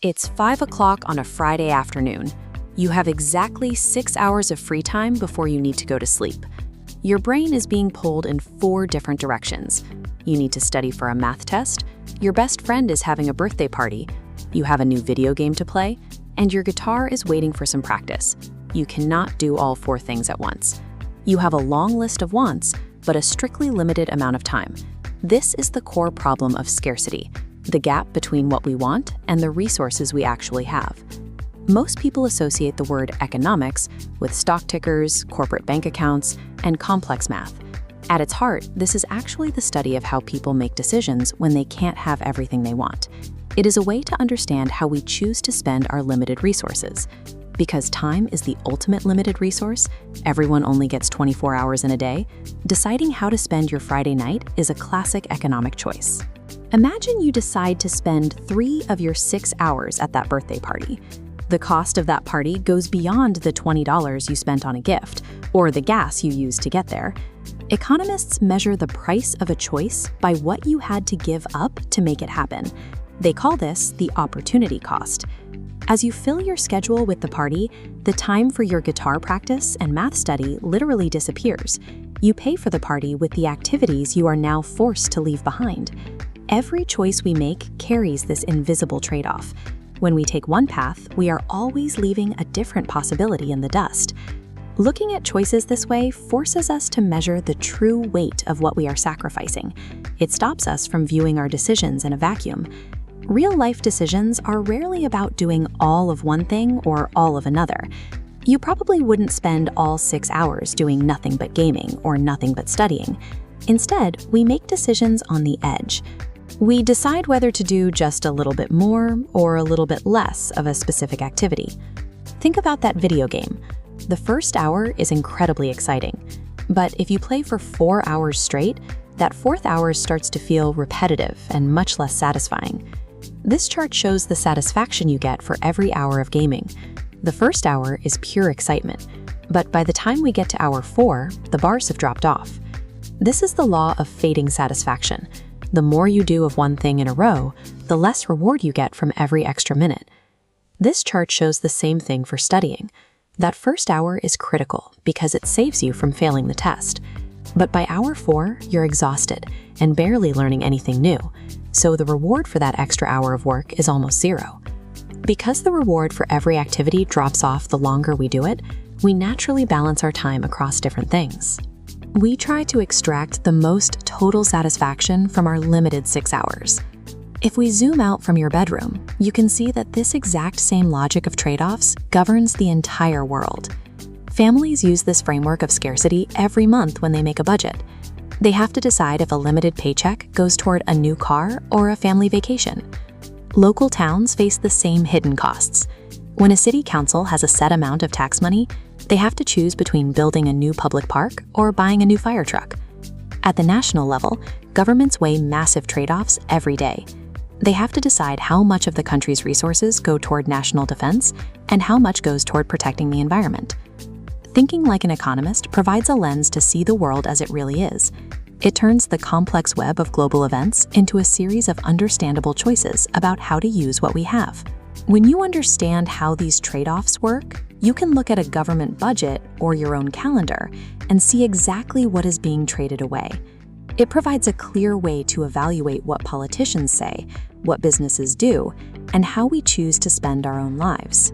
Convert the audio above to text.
It's 5 o'clock on a Friday afternoon. You have exactly 6 hours of free time before you need to go to sleep. Your brain is being pulled in 4 different directions. You need to study for a math test, your best friend is having a birthday party, you have a new video game to play, and your guitar is waiting for some practice. You cannot do all 4 things at once. You have a long list of wants, but a strictly limited amount of time. This is the core problem of scarcity, the gap between what we want and the resources we actually have. Most people associate the word economics with stock tickers, corporate bank accounts, and complex math. At its heart, this is actually the study of how people make decisions when they can't have everything they want. It is a way to understand how we choose to spend our limited resources. Because time is the ultimate limited resource, everyone only gets 24 hours in a day, deciding how to spend your Friday night is a classic economic choice. Imagine you decide to spend 3 of your 6 hours at that birthday party. The cost of that party goes beyond the $20 you spent on a gift, or the gas you used to get there. Economists measure the price of a choice by what you had to give up to make it happen. They call this the opportunity cost. As you fill your schedule with the party, the time for your guitar practice and math study literally disappears. You pay for the party with the activities you are now forced to leave behind. Every choice we make carries this invisible trade-off. When we take one path, we are always leaving a different possibility in the dust. Looking at choices this way forces us to measure the true weight of what we are sacrificing. It stops us from viewing our decisions in a vacuum. Real-life decisions are rarely about doing all of one thing or all of another. You probably wouldn't spend all 6 hours doing nothing but gaming or nothing but studying. Instead, we make decisions on the edge. We decide whether to do just a little bit more or a little bit less of a specific activity. Think about that video game. The first hour is incredibly exciting, but if you play for 4 hours straight, that 4th hour starts to feel repetitive and much less satisfying. This chart shows the satisfaction you get for every hour of gaming. The first hour is pure excitement, but by the time we get to hour 4, the bars have dropped off. This is the law of fading satisfaction. The more you do of one thing in a row, the less reward you get from every extra minute. This chart shows the same thing for studying. That first hour is critical because it saves you from failing the test. But by hour 4, you're exhausted and barely learning anything new, so the reward for that extra hour of work is almost zero. Because the reward for every activity drops off the longer we do it, we naturally balance our time across different things. We try to extract the most total satisfaction from our limited 6 hours. If we zoom out from your bedroom, you can see that this exact same logic of trade-offs governs the entire world. Families use this framework of scarcity every month when they make a budget. They have to decide if a limited paycheck goes toward a new car or a family vacation. Local towns face the same hidden costs. When a city council has a set amount of tax money, they have to choose between building a new public park or buying a new fire truck. At the national level, governments weigh massive trade-offs every day. They have to decide how much of the country's resources go toward national defense and how much goes toward protecting the environment. Thinking like an economist provides a lens to see the world as it really is. It turns the complex web of global events into a series of understandable choices about how to use what we have. When you understand how these trade-offs work, you can look at a government budget or your own calendar and see exactly what is being traded away. It provides a clear way to evaluate what politicians say, what businesses do, and how we choose to spend our own lives.